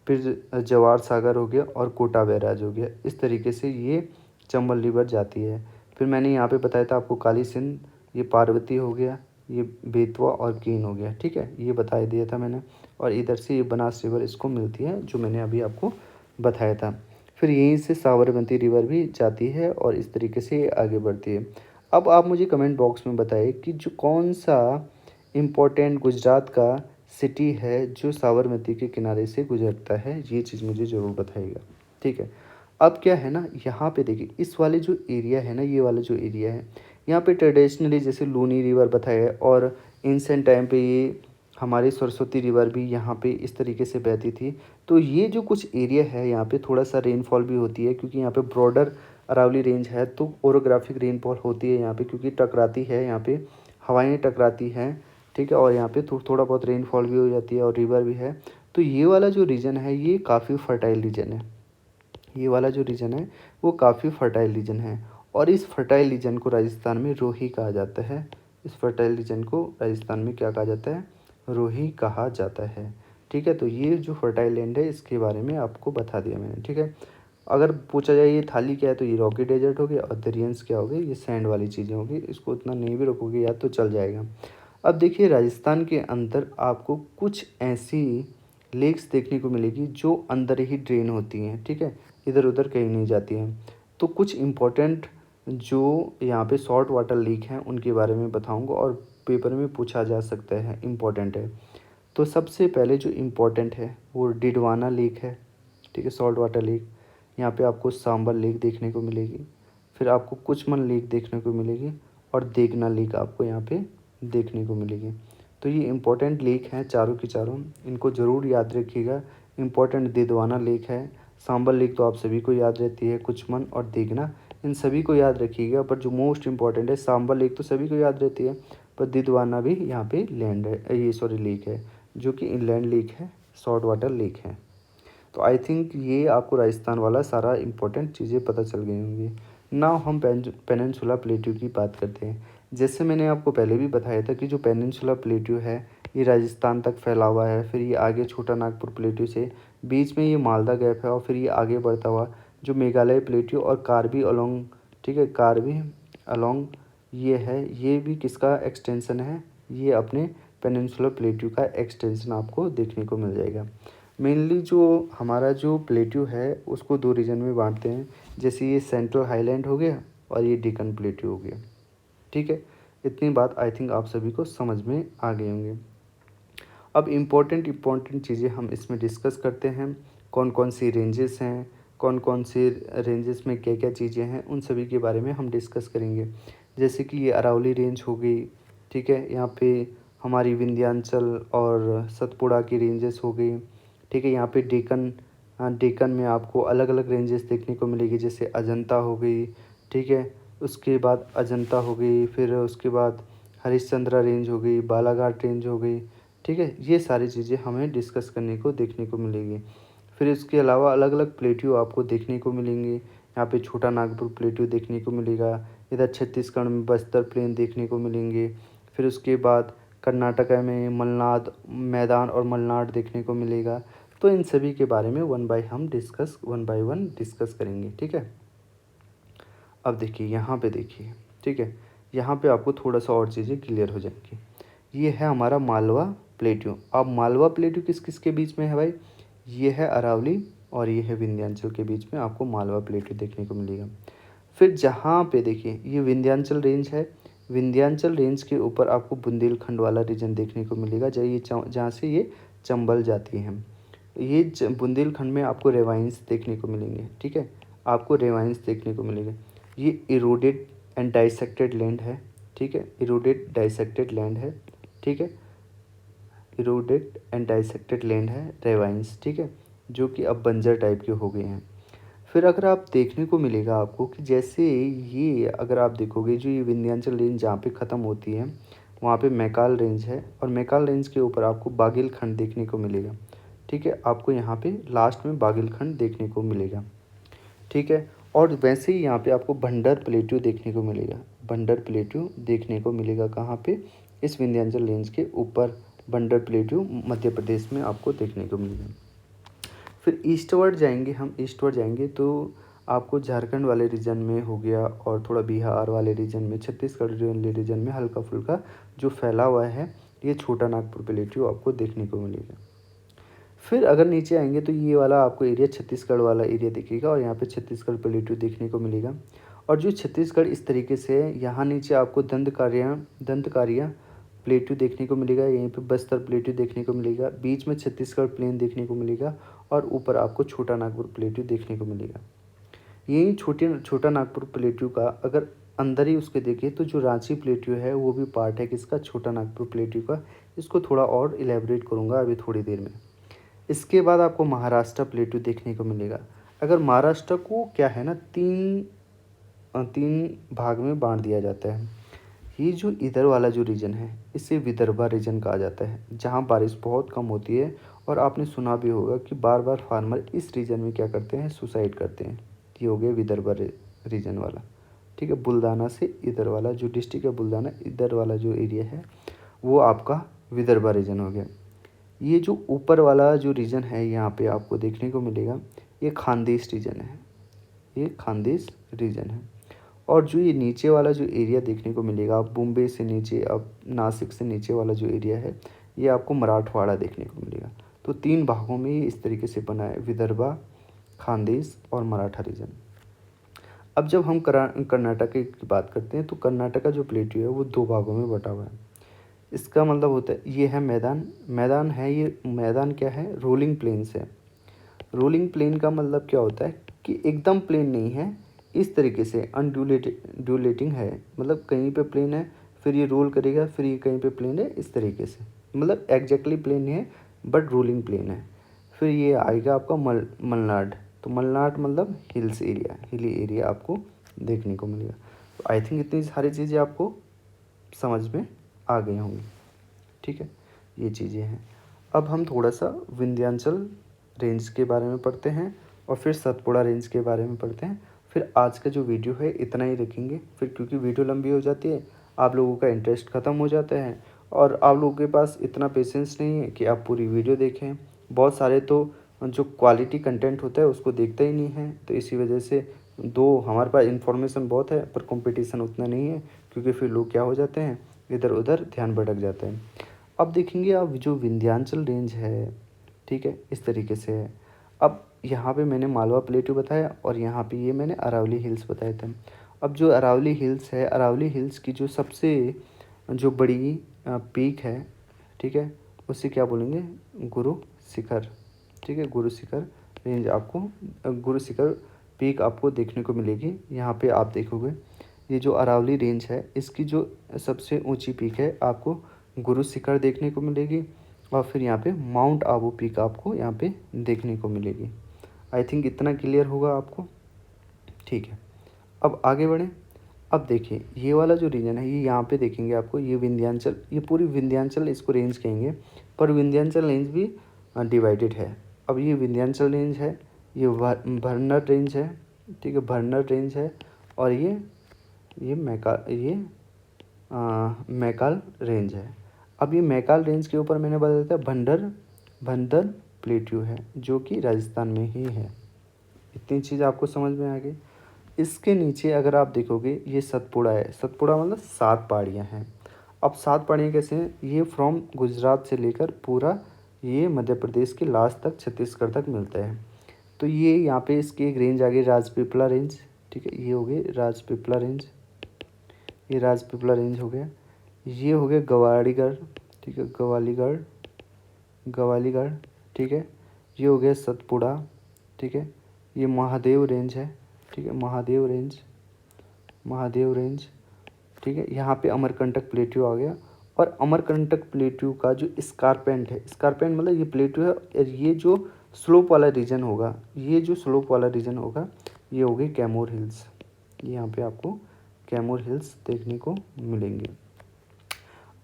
फिर जवाहर सागर हो गया और कोटा बैराज हो गया। इस तरीके से ये चंबल रिवर जाती है। फिर मैंने यहाँ पे बताया था आपको काली सिंध, ये पार्वती हो गया, ये बेतवा और कीन हो गया। ठीक है, ये बता दिया था मैंने। और इधर से ये बनास रिवर इसको मिलती है जो मैंने अभी आपको बताया था। फिर यहीं से साबरमती रिवर भी जाती है और इस तरीके से ये आगे बढ़ती है। अब आप मुझे कमेंट बॉक्स में बताइए कि जो कौन सा इम्पोर्टेंट गुजरात का सिटी है जो साबरमती के किनारे से गुजरता है, ये चीज़ मुझे ज़रूर बताइएगा। ठीक है, अब क्या है ना, यहाँ पे देखिए इस वाले जो एरिया है ना, ये वाला जो एरिया है, यहाँ पे ट्रेडिशनली जैसे लूनी रिवर बताया है, और इंसेंट टाइम पे ये हमारी सरस्वती रिवर भी यहाँ पे इस तरीके से बहती थी। तो ये जो कुछ एरिया है यहाँ पे थोड़ा सा रेनफॉल भी होती है, क्योंकि यहाँ पे ब्रॉडर अरावली रेंज है, तो ओरोग्राफिक रेनफॉल होती है यहाँ पे, क्योंकि टकराती है यहाँ पे, हवाएं टकराती हैं। ठीक है, और यहाँ पे थोड़ा बहुत रेनफॉल भी हो जाती है और रिवर भी है। तो ये वाला जो रीजन है ये काफ़ी फर्टाइल रीजन है। ये वाला जो रीजन है वो काफ़ी फर्टाइल रीजन है, और इस फर्टाइल रीजन को राजस्थान में रोही कहा जाता है। इस फर्टाइल रीजन को राजस्थान में क्या कहा जाता है, रोही कहा जाता है। ठीक है, तो ये जो फर्टाइल लैंड है इसके बारे में आपको बता दिया मैंने। ठीक है, अगर पूछा जाए ये थाली क्या है, तो ये रॉकी डेजर्ट हो गया, और दरियंस क्या हो गए, ये सैंड वाली चीज़ें होगी। इसको उतना नहीं भी रखोगे याद तो चल जाएगा। अब देखिए राजस्थान के अंदर आपको कुछ ऐसी लेक्स देखने को मिलेगी जो अंदर ही ड्रेन होती हैं। ठीक है, इधर उधर कहीं नहीं जाती हैं। तो कुछ इम्पोर्टेंट जो यहाँ पे सॉल्ट वाटर लेक हैं उनके बारे में बताऊंगा, और पेपर में पूछा जा सकता है, इम्पोर्टेंट है। तो सबसे पहले जो इम्पोर्टेंट है वो डिडवाना लेक है। ठीक है, सॉल्ट वाटर लेक। यहाँ पे आपको सांबर लेक देखने को मिलेगी, फिर आपको कुचमन लेक देखने को मिलेगी, और देगना लेक आपको यहाँ पे देखने को मिलेगी। तो ये इम्पोर्टेंट लेक हैं चारों की चारों, इनको ज़रूर याद रखिएगा। इम्पोर्टेंट दिदवाना लेक है, सांबर लेक तो आप सभी को याद रहती है, कुचमन और देगना इन सभी को याद रखिएगा। पर जो मोस्ट इम्पॉर्टेंट है सांबर लेक तो सभी को याद रहती है, पर दिदवाना भी यहाँ पे लैंड है, ये सॉरी लेक है, जो कि इनलैंड लेक है, सॉल्ट वाटर लेक है। तो आई थिंक ये आपको राजस्थान वाला सारा इम्पोर्टेंट चीज़ें पता चल गई होंगी। नाउ हम पेनिनसुला प्लेट्यू की बात करते हैं। जैसे मैंने आपको पहले भी बताया था कि जो पेनिनसुला प्लेट्यू है ये राजस्थान तक फैला हुआ है, फिर ये आगे छोटा नागपुर प्लेट्यू से बीच में ये मालदा गैप है, और फिर ये आगे बढ़ता हुआ जो मेघालय प्लेट्यू और कार्बी अलोंग, ठीक है, कार्बी अलोंग ये है, ये भी किसका एक्सटेंशन है, ये अपने पेनिनसुला प्लेट्यू का एक्सटेंशन आपको देखने को मिल जाएगा। मेनली जो हमारा जो प्लेट्यू है उसको दो रीजन में बांटते हैं, जैसे ये सेंट्रल हाईलैंड हो गया और ये डेक्कन प्लेट्यू हो गया। ठीक है, इतनी बात आई थिंक आप सभी को समझ में आ गए होंगे। अब इम्पोर्टेंट चीज़ें हम इसमें डिस्कस करते हैं, कौन कौन सी रेंजेस हैं, कौन कौन से रेंजेस में क्या क्या चीज़ें हैं, उन सभी के बारे में हम डिस्कस करेंगे। जैसे कि ये अरावली रेंज हो गई, ठीक है, यहाँ पे हमारी विंध्याचल और सतपुड़ा की रेंजेस हो गई। ठीक है। यहाँ पे डेक्कन में आपको अलग अलग रेंजेस देखने को मिलेगी, जैसे अजंता हो गई, ठीक है। उसके बाद अजंता हो गई, फिर उसके बाद हरिश्चंद्रा रेंज हो गई, बालाघाट रेंज हो गई, ठीक है। ये सारी चीज़ें हमें डिस्कस करने को देखने को मिलेगी। फिर इसके अलावा अलग अलग प्लेट्यू आपको देखने को मिलेंगे। यहाँ पे छोटा नागपुर प्लेट्यू देखने को मिलेगा। इधर छत्तीसगढ़ में बस्तर प्लेन देखने को मिलेंगे। फिर उसके बाद कर्नाटका में मलनाड मैदान और मलनाड देखने को मिलेगा। तो इन सभी के बारे में वन बाय वन डिस्कस करेंगे, ठीक है। अब देखिए यहाँ पे देखिए, ठीक है। यहाँ पे आपको थोड़ा सा और चीज़ें क्लियर हो जाएंगी। ये है हमारा मालवा प्लेट्यू। अब मालवा प्लेट्यू किस किस के बीच में है भाई? ये है अरावली और ये है विंध्याचल के बीच में आपको मालवा प्लेट्यू देखने को मिलेगा। फिर जहाँ पे देखिए ये विंध्याचल रेंज है, विंध्याचल रेंज के ऊपर आपको बुंदेलखंड वाला रीजन देखने को मिलेगा, जहाँ से ये चंबल जाती है। ये बुंदेलखंड में आपको रेवाइंस देखने को मिलेंगे, ठीक है। आपको रेवाइंस देखने को मिलेंगे। ये इरोडेड एंड डाइसेक्टेड लैंड है, ठीक है। इरोडेड डाइसेक्टेड लैंड है, ठीक है। इरोडेड एंड डाइसेक्टेड लैंड है रेवाइंस, ठीक है, जो कि अब बंजर टाइप के हो गए हैं। फिर अगर आप देखने को मिलेगा आपको कि जैसे ये अगर आप देखोगे जो ये विंध्याचल रेंज जहाँ पे ख़त्म होती है वहाँ पे मैकाल रेंज है, और मैकाल रेंज के ऊपर आपको बागेलखंड देखने को मिलेगा, ठीक है। आपको यहाँ पे लास्ट में बागेलखंड देखने को मिलेगा, ठीक है। और वैसे ही यहाँ पे आपको भंडर प्लेट्यू देखने को मिलेगा। भंडर प्लेट्यू देखने को मिलेगा कहाँ पे? इस विंध्याचल रेंज के ऊपर भंडर प्लेट्यू मध्य प्रदेश में आपको देखने को मिलेगा। फिर ईस्टवर्ड जाएंगे, हम ईस्टवर्ड जाएंगे तो आपको झारखंड वाले रीजन में हो गया, और थोड़ा बिहार वाले रीजन में, छत्तीसगढ़ वाले रीजन में हल्का फुल्का जो फैला हुआ है ये छोटा नागपुर प्लेट्यू आपको देखने को मिलेगा। फिर अगर नीचे आएंगे तो ये वाला आपको एरिया छत्तीसगढ़ वाला एरिया दिखेगा, और यहाँ पे छत्तीसगढ़ प्लेट्यू देखने को मिलेगा। और जो छत्तीसगढ़ इस तरीके से है, यहाँ नीचे आपको दंतकारियाँ प्लेट्यू देखने को मिलेगा, यहीं पे बस्तर प्लेट्यू देखने को मिलेगा, बीच में छत्तीसगढ़ प्लेन देखने को मिलेगा, और ऊपर आपको छोटा नागपुर प्लेट्यू देखने को मिलेगा। यही छोटा नागपुर प्लेट्यू का अगर अंदर ही उसके देखें तो जो रांची प्लेट्यू है वो भी पार्ट है किसका? छोटा नागपुर प्लेट्यू का। इसको थोड़ा और इलेबोरेट करूँगा अभी थोड़ी देर में। इसके बाद आपको महाराष्ट्र प्लेट्यू देखने को मिलेगा। अगर महाराष्ट्र को क्या है ना, तीन भाग में बांट दिया जाता है। ये जो इधर वाला जो रीजन है इसे विदर्भा रीजन कहा जाता है, जहाँ बारिश बहुत कम होती है, और आपने सुना भी होगा कि बार बार फार्मर इस रीजन में क्या करते हैं? सुसाइड करते हैं। ये हो गया विदर्भा रीजन वाला, ठीक है। बुल्दाना से इधर वाला जो डिस्ट्रिक्ट है बुल्दाना, इधर वाला जो एरिया है वो आपका विदर्भा रीजन हो गया। ये जो ऊपर वाला जो रीजन है यहाँ पे आपको देखने को मिलेगा, ये खानदेश रीजन है, ये खानदेश रीजन है। और जो ये नीचे वाला जो एरिया देखने को मिलेगा, आप मुंबई से नीचे, अब नासिक से नीचे वाला जो एरिया है ये आपको मराठवाड़ा देखने को मिलेगा। तो 3 भागों में ये इस तरीके से बना है, विदर्भा, खानदेश और मराठा रीजन। अब जब हम कर्नाटक की बात करते हैं तो कर्नाटका जो प्लेट्यू है वो 2 भागों में बटा हुआ है। इसका मतलब होता है ये है मैदान है, ये मैदान क्या है? रोलिंग प्लेन्स है। रोलिंग प्लेन का मतलब क्या होता है कि एकदम प्लेन नहीं है, इस तरीके से ड्यूलेटिंग है, मतलब कहीं पे प्लेन है फिर ये रोल करेगा, फिर ये कहीं पे प्लेन है, इस तरीके से, मतलब एग्जैक्टली प्लेन नहीं है बट रोलिंग प्लेन है। फिर ये आएगा आपका मलनाड। तो मलनाड मतलब हिल्स एरिया, हिली एरिया आपको देखने को मिलेगा। तो आई थिंक इतनी सारी चीज़ें आपको समझ में आ गई होंगी, ठीक है। ये चीज़ें हैं। अब हम थोड़ा सा विंध्याचल रेंज के बारे में पढ़ते हैं, और फिर सतपुड़ा रेंज के बारे में पढ़ते हैं। फिर आज का जो वीडियो है इतना ही रखेंगे, फिर क्योंकि वीडियो लंबी हो जाती है, आप लोगों का इंटरेस्ट ख़त्म हो जाता है, और आप लोगों के पास इतना पेशेंस नहीं है कि आप पूरी वीडियो देखें। बहुत सारे तो जो क्वालिटी कंटेंट होता है उसको देखते ही नहीं है, तो इसी वजह से हमारे पास इन्फॉर्मेशन बहुत है पर कंपटीशन उतना नहीं है, क्योंकि फिर लोग क्या हो जाते हैं, इधर उधर ध्यान भटक जाता है। अब देखेंगे आप जो विंध्याचल रेंज है, ठीक है, इस तरीके से है। अब यहाँ पे मैंने मालवा प्लेट्यू बताया, और यहाँ पे ये मैंने अरावली हिल्स बताए थे। अब जो अरावली हिल्स है, अरावली हिल्स की जो सबसे जो बड़ी पीक है, ठीक है, उसे क्या बोलेंगे? गुरु शिखर, ठीक है। गुरु शिखर रेंज आपको, गुरु शिखर पीक आपको देखने को मिलेगी। यहाँ पे आप देखोगे ये जो अरावली रेंज है इसकी जो सबसे ऊंची पीक है आपको गुरु शिखर देखने को मिलेगी। और फिर यहाँ पे माउंट आबू पीक आपको यहाँ पे देखने को मिलेगी। आई थिंक इतना क्लियर होगा आपको। ठीक है, अब आगे बढ़ें। अब देखिए ये वाला जो रीजन है, ये यहाँ पे देखेंगे आपको, ये विंध्याचल, ये पूरी विंध्याचल इसको रेंज कहेंगे, पर विंध्याचल रेंज भी डिवाइडेड है। अब ये विंध्याचल रेंज है, ये भरनर रेंज है, ठीक है, भरनर रेंज है, और ये मैकाल रेंज है। अब ये मैकाल रेंज के ऊपर मैंने बता दिया भंडर प्लेट्यू है, जो कि राजस्थान में ही है। इतनी चीज़ आपको समझ में आ गई। इसके नीचे अगर आप देखोगे, ये सतपुड़ा है। सतपुड़ा मतलब 7 पहाड़ियाँ हैं। अब 7 पहाड़ियाँ कैसे हैं? ये फ्रॉम गुजरात से लेकर पूरा ये मध्य प्रदेश के लास्ट तक छत्तीसगढ़ तक मिलता है। तो ये यहाँ पे इसकी एक रेंज आ गई राजपीपला रेंज, ठीक है, ये हो गई राजपीपला रेंज, ये राजपीपला रेंज हो गया। ये हो गया गवालीगढ़, ठीक है, गवालीगढ़, ठीक है। ये हो गया सतपुड़ा, ठीक है। ये महादेव रेंज है, ठीक है, महादेव रेंज, ठीक है। यहाँ पे अमरकंटक प्लेट्यू आ गया। और अमरकंटक प्लेट्यू का जो स्कारपेंट है, स्कारपेंट मतलब ये प्लेट्यू है, और ये जो स्लोप वाला रीजन होगा, ये हो गई कैमूर हिल्स। यहाँ पे आपको कैमूर हिल्स देखने को मिलेंगे।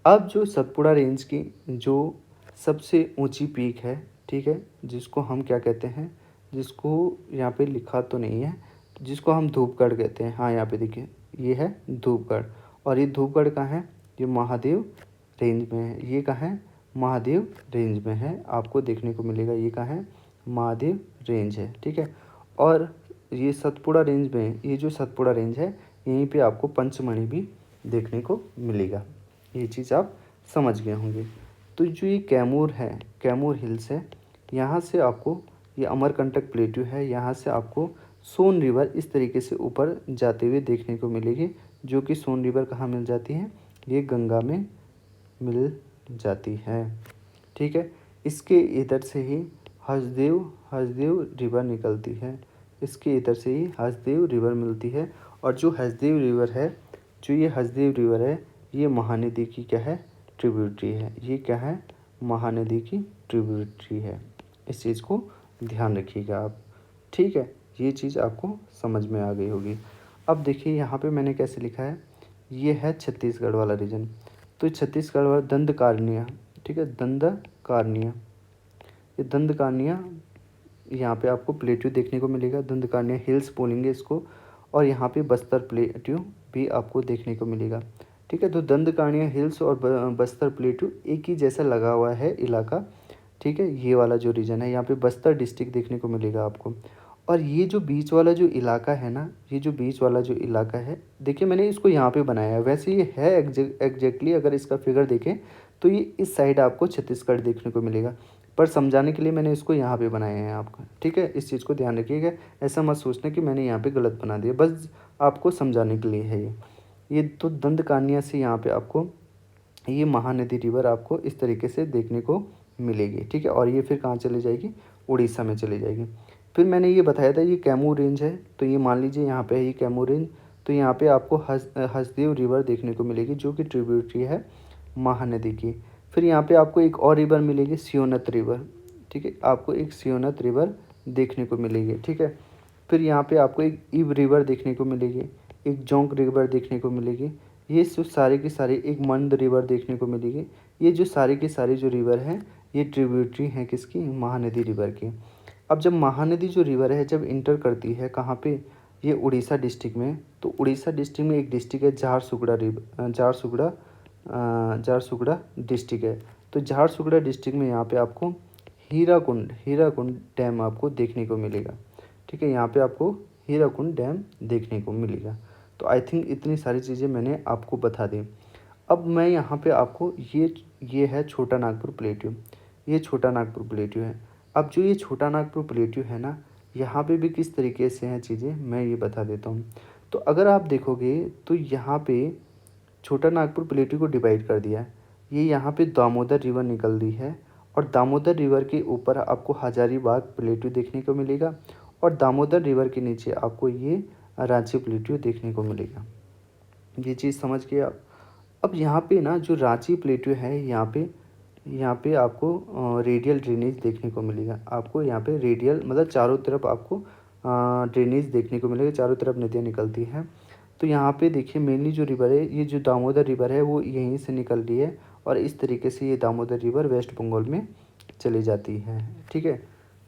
अब जो सतपुड़ा रेंज की जो सबसे ऊंची पीक है, ठीक है, जिसको हम क्या कहते हैं, जिसको यहाँ पे लिखा तो नहीं है, जिसको हम धूपगढ़ कहते हैं। हाँ, यहाँ पे देखिए ये है धूपगढ़, और ये धूपगढ़ कहाँ है? ये महादेव रेंज में है। ये कहाँ है? महादेव रेंज में है, आपको देखने को मिलेगा। ये कहाँ है? महादेव रेंज है, ठीक है। और ये सतपुड़ा रेंज में, ये जो सतपुड़ा रेंज है, यहीं पे आपको पंचमढ़ी भी देखने को मिलेगा। ये चीज़ आप समझ गए होंगे। तो जो ये कैमूर है, कैमूर हिल्स है, यहाँ से आपको ये अमरकंटक प्लेट्यू है, यहाँ से आपको सोन रिवर इस तरीके से ऊपर जाते हुए देखने को मिलेगी, जो कि सोन रिवर कहाँ मिल जाती है? ये गंगा में मिल जाती है, ठीक है। इसके इधर से ही हसदेव रिवर निकलती है, इसके इधर से ही हसदेव रिवर मिलती है। और जो हसदेव रिवर है, ये महानदी की क्या है? ट्रिब्यूटरी है। ये क्या है? महानदी की ट्रिब्यूटरी है। इस चीज़ को ध्यान रखिएगा आप, ठीक है। ये चीज़ आपको समझ में आ गई होगी। अब देखिए यहाँ पे मैंने कैसे लिखा है, ये है छत्तीसगढ़ वाला रीजन। तो छत्तीसगढ़ वाला दंडकारनिया, ठीक है, दंडकारनिया, ये दंडकारनिया, यहाँ पे आपको प्लेट्यू देखने को मिलेगा। दंडकारनिया हिल्स बोलेंगे इसको। और यहाँ पे बस्तर प्लेट्यू भी आपको देखने को मिलेगा, ठीक है। तो दंडकारनिया हिल्स और बस्तर प्लेट्यू एक ही जैसा लगा हुआ है इलाका, ठीक है। ये वाला जो रीजन है, यहाँ पे बस्तर डिस्ट्रिक्ट देखने को मिलेगा आपको। और ये जो बीच वाला जो इलाका है ना, ये जो बीच वाला जो इलाका है, देखिए मैंने इसको यहाँ पे बनाया है। वैसे ये है एग्जैक्टली अगर इसका फिगर देखें तो ये इस साइड आपको छत्तीसगढ़ देखने को मिलेगा, पर समझाने के लिए मैंने इसको यहाँ पे बनाया है आपका, ठीक है। इस चीज़ को ध्यान रखिएगा, ऐसा मत सोचना कि मैंने यहाँ पे गलत बना दिया, बस आपको समझाने के लिए है ये। तो दंडकारनिया से यहाँ पे आपको ये महानदी रिवर आपको इस तरीके से देखने को मिलेगी, ठीक है। और ये फिर कहाँ चली जाएगी? उड़ीसा में चली जाएगी। फिर मैंने ये बताया था ये कैमूर रेंज है, तो ये मान लीजिए यहाँ पे है ये कैमूर रेंज। तो यहाँ पे आपको हसदेव रिवर देखने को मिलेगी, जो कि ट्रिब्यूटरी है महानदी की। फिर यहाँ पे आपको एक और रिवर मिलेगी, सियोनत रिवर, ठीक है, आपको एक सियोनत रिवर देखने को मिलेगी, ठीक है। फिर यहाँ पे आपको एक ईब रिवर देखने को मिलेगी, एक जोंक रिवर देखने को मिलेगी। ये जो सारे के सारे, एक मंद रिवर देखने को मिलेगी। ये जो सारे के सारे जो रिवर हैं, ये ट्रिब्यूटरी हैं किसकी? महानदी रिवर की। अब जब महानदी जो रिवर है जब इंटर करती है कहाँ पे? ये उड़ीसा डिस्ट्रिक्ट में। तो उड़ीसा डिस्ट्रिक्ट में एक डिस्ट्रिक्ट है झारसुगड़ा झारसुगड़ा डिस्ट्रिक्ट है। तो झारसुगड़ा डिस्ट्रिक्ट में यहाँ पे आपको हीराकुंड डैम आपको देखने को मिलेगा, ठीक है। यहाँ पे आपको हीराकुंड डैम देखने को मिलेगा। तो आई थिंक इतनी सारी चीज़ें मैंने आपको बता दी। अब मैं यहाँ पे आपको ये है छोटा नागपुर प्लेट्यू, ये छोटा नागपुर प्लेट्यू है। अब जो ये छोटा नागपुर प्लेट्यू है ना, यहाँ पे भी किस तरीके से हैं चीज़ें मैं ये बता देता हूँ। तो अगर आप देखोगे तो यहाँ पे छोटा नागपुर प्लेट्यू को डिवाइड कर दिया है। ये यहाँ पे दामोदर रिवर निकल रही है, और दामोदर रिवर के ऊपर आपको हजारीबाग प्लेट्यू देखने को मिलेगा, और दामोदर रिवर के नीचे आपको ये रांची प्लेट्यू देखने को मिलेगा। ये चीज़ समझ गए आप। अब यहाँ पे ना जो रांची प्लेट्यू है, यहाँ पे यहाँ पे आपको रेडियल ड्रेनेज देखने को मिलेगा। आपको यहाँ पे रेडियल मतलब चारों तरफ आपको ड्रेनेज देखने को मिलेगा, चारों तरफ नदियाँ निकलती हैं। तो यहाँ पे देखिए मेनली जो रिवर है, ये जो दामोदर रिवर है वो यहीं से निकल रही है और इस तरीके से ये दामोदर रिवर वेस्ट बंगाल में चली जाती है। ठीक है,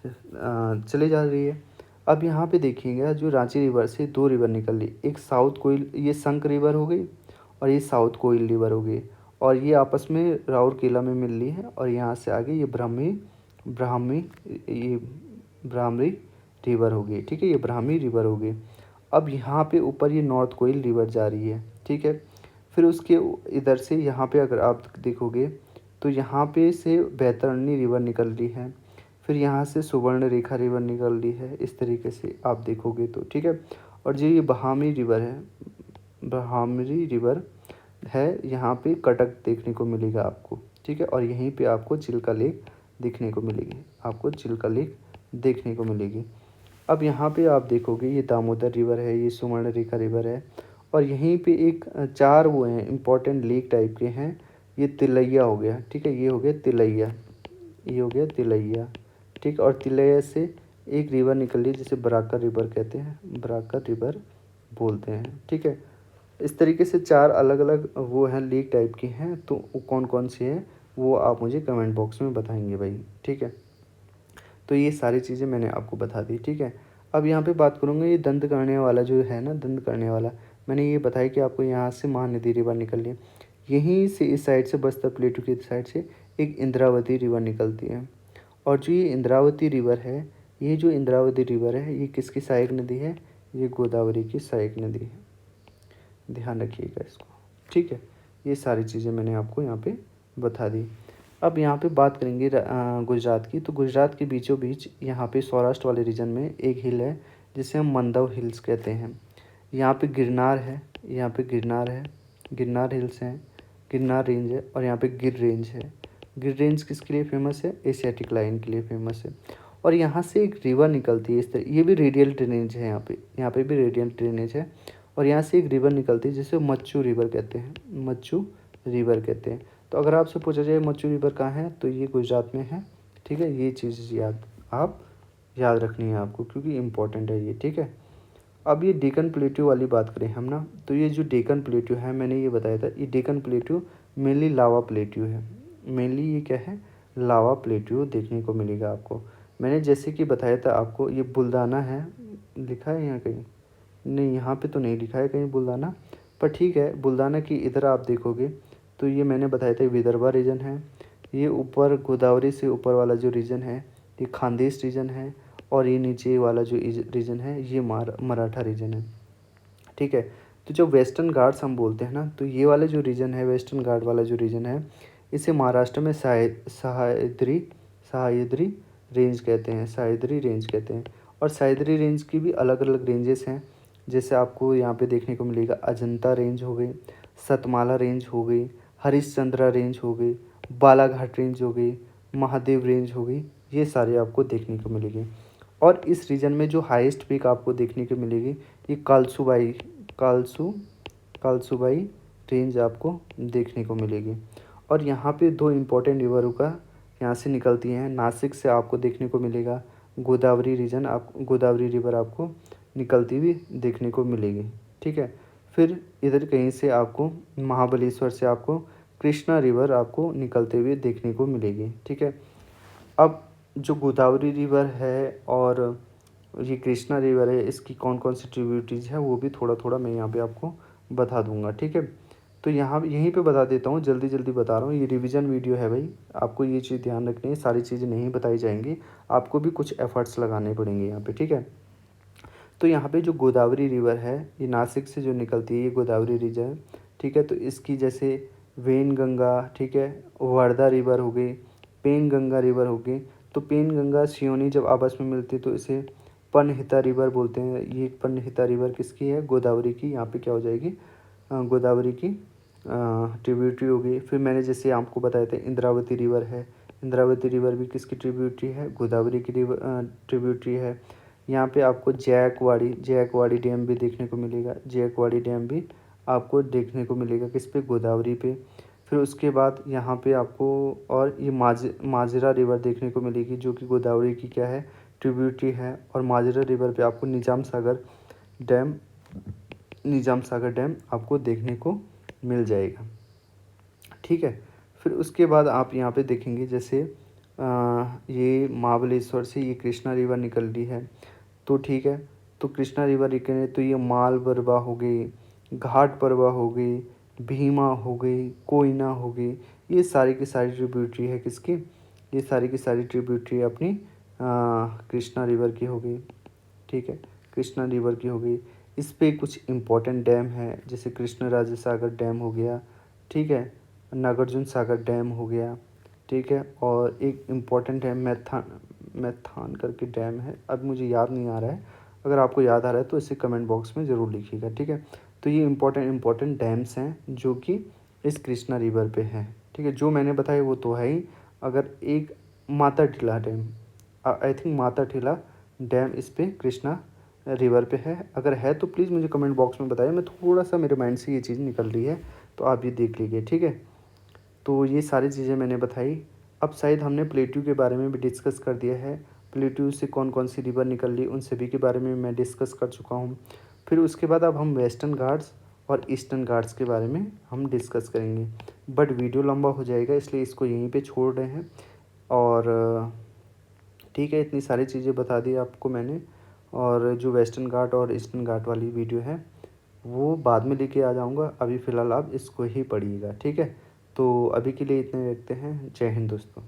चली जा रही है। अब यहाँ पे देखिएगा जो रांची रिवर से दो रिवर निकल रही, एक साउथ कोयल, ये संक रिवर हो गई और ये साउथ कोयल रिवर हो गई और ये आपस में राउरकेला में मिल रही है और यहाँ से आगे ये ब्राह्मी ये ब्राह्मणी रिवर हो गई। ठीक है, ये ब्राह्मी रिवर हो गई। अब यहाँ पे ऊपर ये नॉर्थ कोयल रिवर जा रही है। ठीक है, फिर उसके इधर से यहाँ पे अगर आप देखोगे तो यहाँ पे से बैतरणी रिवर निकल रही है, फिर यहाँ से सुवर्ण रेखा रिवर निकल रही है, इस तरीके से आप देखोगे तो। ठीक है, और जो ये बहामी रिवर है, बहामरी रिवर है, यहाँ पे कटक देखने को मिलेगा आपको। ठीक है, और यहीं पे आपको चिल्का लेक देखने को मिलेगी, आपको चिल्का लेक देखने को मिलेगी। अब यहाँ पे आप देखोगे ये दामोदर रिवर है, ये सुवर्ण रेखा रिवर है और यहीं पे एक चार वो हैं इम्पोर्टेंट लेक टाइप के हैं। ये तिलैया हो गया। ठीक है, ये हो गया तिलैया, ये हो गया तिलैया। ठीक, और तिलैया से एक रिवर निकल रही है जिसे बराकर रिवर कहते हैं, बराकर रिवर बोलते हैं। ठीक है, इस तरीके से चार अलग अलग वो हैं लेक टाइप की हैं, तो वो कौन कौन सी हैं वो आप मुझे कमेंट बॉक्स में बताएंगे भाई। ठीक है, तो ये सारी चीज़ें मैंने आपको बता दी। ठीक है, अब यहाँ पे बात करूँगा ये दंत करने वाला जो है ना, दंत करने वाला, मैंने ये बताया कि आपको यहाँ से महानदी रिवर निकल रही है, यहीं से इस साइड से बस्तर प्लेटू की साइड से एक इंद्रावती रिवर निकलती है। और जो ये इंद्रावती रिवर है, ये जो इंद्रावती रिवर है ये किसकी सहायक नदी है, ये गोदावरी की सहायक नदी है, ध्यान रखिएगा इसको। ठीक है, ये सारी चीज़ें मैंने आपको यहाँ पे बता दी। अब यहाँ पे बात करेंगे गुजरात की। तो गुजरात के बीचों बीच यहाँ पे सौराष्ट्र वाले रीजन में एक हिल है जिसे हम मंदव हिल्स कहते हैं। यहाँ पे गिरनार है, यहाँ पे गिरनार है, गिरनार हिल्स हैं, गिरनार रेंज है और यहाँ पे गिर रेंज है। गिर रेंज किसके लिए फेमस है, एशियाटिक लाइन के लिए फेमस है। और यहाँ से एक रिवर निकलती है इस तरह, ये भी रेडियल ड्रेनेज है, यहाँ पे भी रेडियल ड्रेनेज है और यहाँ से एक रिवर निकलती है जिसे मच्चू रिवर कहते हैं, मच्चू रिवर कहते हैं। तो अगर आपसे पूछा जाए मच्चू रिवर कहाँ है, तो ये गुजरात में है। ठीक है, ये चीज़ आप याद रखनी है आपको क्योंकि इम्पोर्टेंट है ये। ठीक है, अब ये डेक्कन प्लेट्यू वाली बात करें हम ना, तो ये जो डेक्कन प्लेट्यू है मैंने ये बताया था, ये डेक्कन प्लेट्यू मेनली लावा प्लेट्यू है। मेनली ये क्या है, लावा प्लेट्यू देखने को मिलेगा आपको। मैंने जैसे कि बताया था आपको, ये बुल्दाना है, लिखा है यहाँ कहीं, नहीं यहाँ पे तो नहीं लिखा है कहीं बुल्दाना, पर ठीक है, बुल्दाना की इधर आप देखोगे तो ये मैंने बताया था विदर्भा रीजन है। ये ऊपर गोदावरी से ऊपर वाला जो रीजन है ये खानदेश रीजन है और ये नीचे वाला जो रीजन है ये मराठा रीजन है। ठीक है, तो जो वेस्टर्न घाट्स हम बोलते हैं ना, तो ये वाला जो रीजन है, वेस्टर्न घाट वाला जो रीजन है, इसे महाराष्ट्र में सह्याद्री सह्याद्री रेंज कहते हैं, सह्याद्री रेंज कहते हैं। और सह्याद्री रेंज की भी अलग अलग रेंजेस हैं, जैसे आपको यहाँ पे देखने को मिलेगा अजंता रेंज हो गई, सतमाला रेंज हो गई, हरिश्चंद्रा रेंज हो गई, बालाघाट रेंज हो गई, महादेव रेंज हो गई, ये सारे आपको देखने को मिलेंगे। और इस रीजन में जो हाईएस्ट पीक आपको देखने को मिलेगी ये कालसू कालसूबाई रेंज आपको देखने को मिलेगी। और यहाँ पे दो इम्पोर्टेंट रिवरों का यहाँ से निकलती हैं, नासिक से आपको देखने को मिलेगा गोदावरी रीजन, आप गोदावरी रिवर आपको निकलती हुई देखने को मिलेगी। ठीक है, फिर इधर कहीं से आपको महाबलेश्वर से आपको कृष्णा रिवर आपको निकलते हुए देखने को मिलेगी। ठीक है, अब जो गोदावरी रिवर है और ये कृष्णा रिवर है, इसकी कौन कौन सी ट्रिब्यूटरीज है वो भी थोड़ा थोड़ा मैं यहाँ पे आपको बता दूंगा। ठीक है, तो यहाँ यहीं पे बता देता हूँ, जल्दी जल्दी बता रहा हूँ, ये रिवीजन वीडियो है भाई, आपको ये चीज़ ध्यान रखनी है, सारी चीज़ें नहीं बताई जाएंगी, आपको भी कुछ एफर्ट्स लगाने पड़ेंगे यहाँ पे। ठीक है, तो यहाँ पे जो गोदावरी रिवर है ये नासिक से जो निकलती है, ये गोदावरी रिवर है। ठीक है, तो इसकी जैसे वेन गंगा, ठीक है, वर्धा रिवर हो गई, पेन गंगा रिवर हो गई। तो पेन गंगा सियोनी जब आपस में मिलती है तो इसे पनहिता रिवर बोलते हैं। ये पनहिता रिवर किसकी है, गोदावरी की। यहाँ पे क्या हो जाएगी, गोदावरी की ट्रिब्यूटरी होगी। फिर मैंने जैसे आपको बताया था इंद्रावती रिवर है, इंद्रावती रिवर भी किसकी ट्रिब्यूटरी है, गोदावरी की ट्रिब्यूटरी है। यहाँ पे आपको जैकवाड़ी डैम भी देखने को मिलेगा, जैकवाड़ी डैम भी आपको देखने को मिलेगा किस पे, गोदावरी पे। फिर उसके बाद यहाँ पे आपको और ये माजरा रिवर देखने को मिलेगी, जो कि गोदावरी की क्या है, ट्रिब्यूटरी है। और माजरा रिवर पे आपको निजाम सागर डैम आपको देखने को मिल जाएगा। ठीक है। फिर उसके बाद आप यहाँ पे देखेंगे जैसे ये महाबलेश्वर से ये कृष्णा रिवर निकल रही है, तो ठीक है। तो कृष्णा रिवर निकले तो ये मालबरवा हो गई, घाट परवा हो गई, भीमा हो गई, कोयना हो गई, ये सारी की सारी ट्रिब्यूटरी है किसकी, ये सारी की सारी ट्रिब्यूटरी अपनी कृष्णा रिवर की हो गई। ठीक है, कृष्णा रिवर की हो गई। इस पे कुछ इम्पोर्टेंट डैम है, जैसे कृष्ण राजा सागर डैम हो गया, ठीक है, नागार्जुन सागर डैम हो गया, ठीक है। और एक इम्पोर्टेंट है मैथान करके डैम है, अब मुझे याद नहीं आ रहा है, अगर आपको याद आ रहा है तो इसे कमेंट बॉक्स में ज़रूर लिखिएगा। ठीक है, तो ये इम्पोर्टेंट डैम्स हैं जो कि इस कृष्णा रिवर पे हैं। ठीक है, जो मैंने बताया वो तो है ही। अगर एक Mata Tila dam, I think Mata Tila dam इस पे कृष्णा रिवर पे है, अगर है तो प्लीज़ मुझे कमेंट बॉक्स में बताइए। मैं थोड़ा सा मेरे माइंड से ये चीज़ निकल रही है, तो आप ये देख लीजिए। ठीक है, तो ये सारी चीज़ें मैंने बताई। अब शायद हमने प्लेट्यू के बारे में भी डिस्कस कर दिया है, प्लेट्यू से कौन कौन सी रिवर निकल रही उन सभी के बारे में मैं डिस्कस कर चुका हूँ। फिर उसके बाद अब हम वेस्टर्न घाट्स और ईस्टर्न घाट्स के बारे में हम डिस्कस करेंगे, बट वीडियो लंबा हो जाएगा इसलिए इसको यहीं पे छोड़ रहे हैं। और ठीक है, इतनी सारी चीज़ें बता दी आपको मैंने। और जो वेस्टर्न घाट और ईस्टर्न घाट वाली वीडियो है वो बाद में लेके आ जाऊँगा, अभी फ़िलहाल आप इसको ही पढ़िएगा। ठीक है, तो अभी के लिए इतने रखते हैं। जय हिंद दोस्तों।